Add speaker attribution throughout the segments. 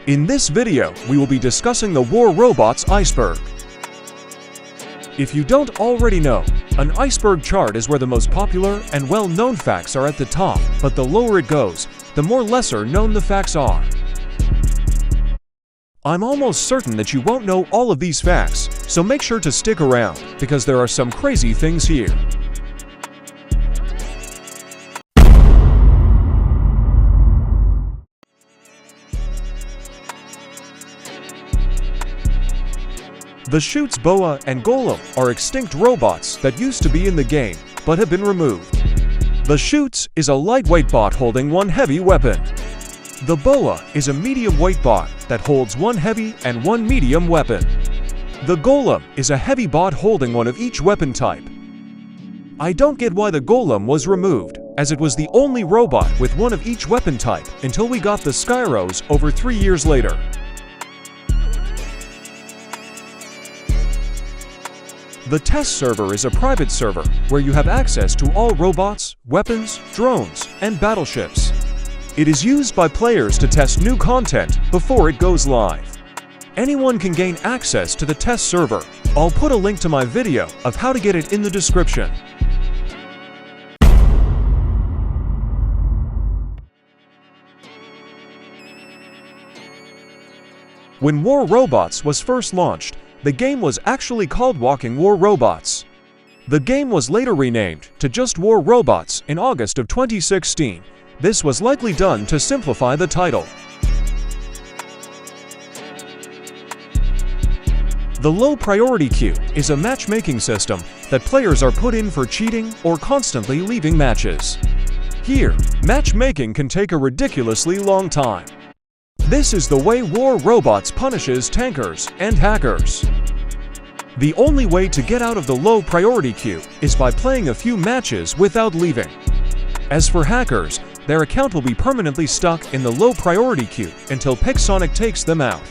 Speaker 1: In this video, we will be discussing the war robots Iceberg. If you don't already know, an iceberg chart is where the most popular and well-known facts are at the top, but the lower it goes, the more lesser known the facts are. I'm almost certain that you won't know all of these facts, so make sure to stick around, because there are some crazy things here. The Schutze, boa, and golem are extinct robots that used to be in the game, but have been removed. The Schutze is a lightweight bot holding one heavy weapon. The boa is a medium-weight bot that holds one heavy and one medium weapon. The golem is a heavy bot holding one of each weapon type. I don't get why the golem was removed, as it was the only robot with one of each weapon type until we got the Skyros over 3 years later. The test server is a private server where you have access to all robots, weapons, drones, and battleships. It is used by players to test new content before it goes live. Anyone can gain access to the test server. I'll put a link to my video of how to get it in the description. When War Robots was first launched, the game was actually called Walking War Robots. The game was later renamed to just War Robots in August of 2016. This was likely done to simplify the title. The low priority queue is a matchmaking system that players are put in for cheating or constantly leaving matches. Here, matchmaking can take a ridiculously long time. This is the way War Robots punishes tankers and hackers. The only way to get out of the low priority queue is by playing a few matches without leaving. As for hackers, their account will be permanently stuck in the low priority queue until Pixonic takes them out.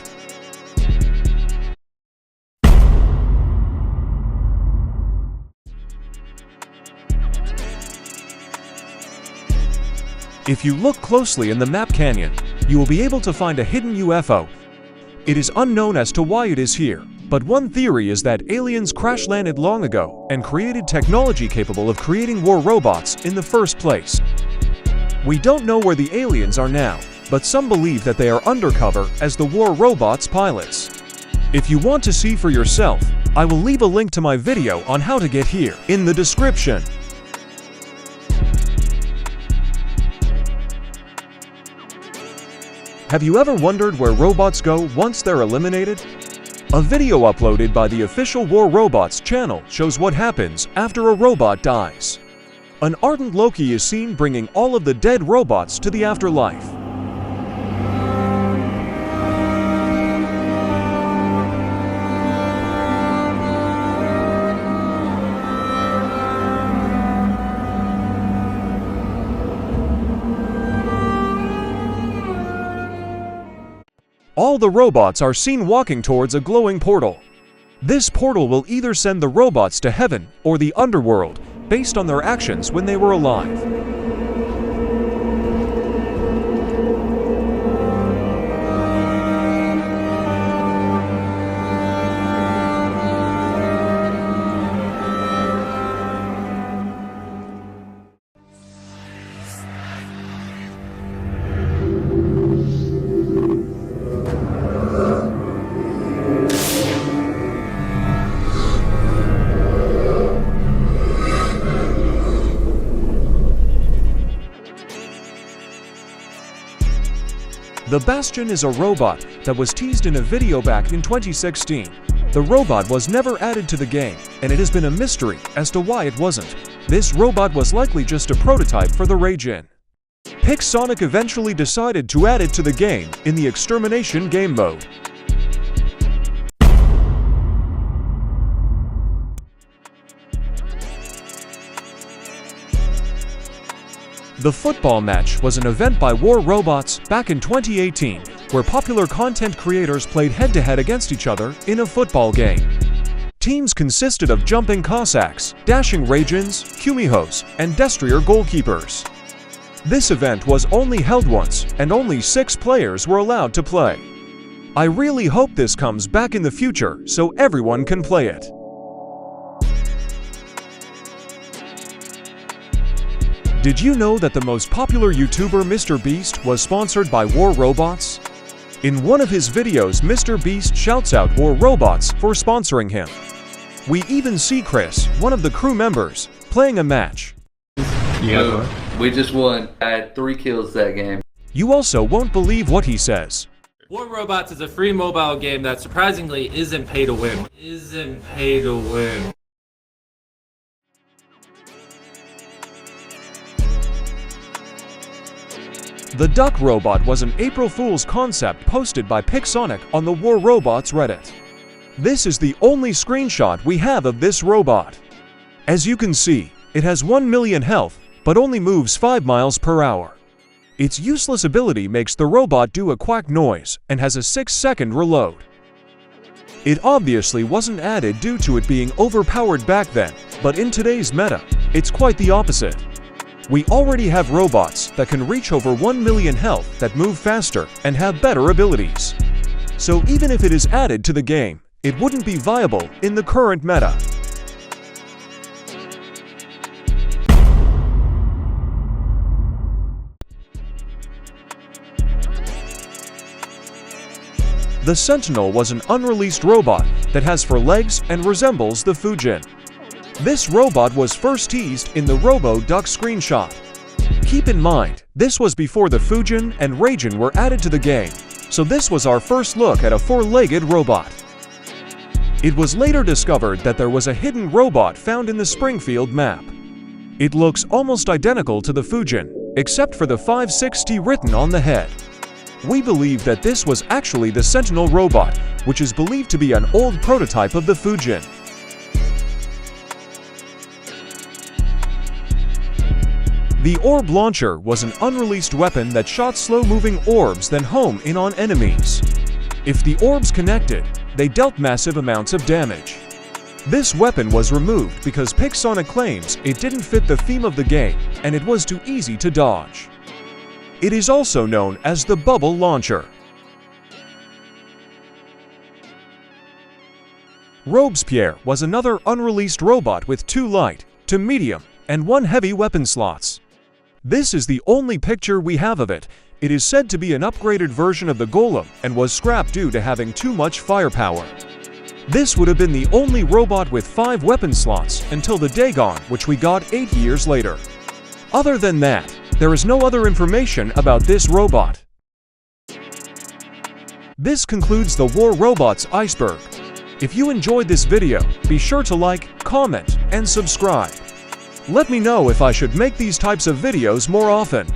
Speaker 1: If you look closely in the map canyon, you will be able to find a hidden UFO. It is unknown as to why it is here, but one theory is that aliens crash-landed long ago and created technology capable of creating war robots in the first place. We don't know where the aliens are now, but some believe that they are undercover as the war robots pilots. If you want to see for yourself, I will leave a link to my video on how to get here in the description. Have you ever wondered where robots go once they're eliminated? A video uploaded by the official War Robots channel shows what happens after a robot dies. An ardent Loki is seen bringing all of the dead robots to the afterlife. All the robots are seen walking towards a glowing portal. This portal will either send the robots to heaven or the underworld, based on their actions when they were alive. The Bastion is a robot that was teased in a video back in 2016. The robot was never added to the game, and it has been a mystery as to why it wasn't. This robot was likely just a prototype for the Rage-In. Pixonic eventually decided to add it to the game in the Extermination game mode. The football match was an event by War Robots back in 2018, where popular content creators played head-to-head against each other in a football game. Teams consisted of jumping Cossacks, dashing Rage-Ins, Kumihos, and Destrier goalkeepers. This event was only held once, and only 6 players were allowed to play. I really hope this comes back in the future so everyone can play it. Did you know that the most popular YouTuber Mr. Beast was sponsored by War Robots? In one of his videos, Mr. Beast shouts out War Robots for sponsoring him. We even see Chris, one of the crew members, playing a match.
Speaker 2: Yeah, we just won. I had 3 kills that game.
Speaker 1: You also won't believe what he says.
Speaker 3: War Robots is a free mobile game that surprisingly isn't pay to win.
Speaker 1: The duck robot was an April Fool's concept posted by Pixonic on the War Robots Reddit. This is the only screenshot we have of this robot. As you can see, it has 1 million health, but only moves 5 miles per hour. Its useless ability makes the robot do a quack noise and has a 6-second reload. It obviously wasn't added due to it being overpowered back then, but in today's meta, it's quite the opposite. We already have robots that can reach over 1 million health, that move faster, and have better abilities. So even if it is added to the game, it wouldn't be viable in the current meta. The Sentinel was an unreleased robot that has 4 legs and resembles the Fujin. This robot was first teased in the Robo-Duck screenshot. Keep in mind, this was before the Fujin and Raijin were added to the game, so this was our first look at a 4-legged robot. It was later discovered that there was a hidden robot found in the Springfield map. It looks almost identical to the Fujin, except for the 560 written on the head. We believe that this was actually the Sentinel robot, which is believed to be an old prototype of the Fujin. The Orb Launcher was an unreleased weapon that shot slow-moving orbs then home in on enemies. If the orbs connected, they dealt massive amounts of damage. This weapon was removed because Pixonic claims it didn't fit the theme of the game and it was too easy to dodge. It is also known as the Bubble Launcher. Robespierre was another unreleased robot with 2 light to medium and 1 heavy weapon slots. This is the only picture we have of it. It is said to be an upgraded version of the golem and was scrapped due to having too much firepower. This would have been the only robot with 5 weapon slots until the Dagon, which we got 8 years later. Other than that, there is no other information about this robot. This concludes the War Robots Iceberg. If you enjoyed this video, be sure to like, comment, and subscribe. Let me know if I should make these types of videos more often.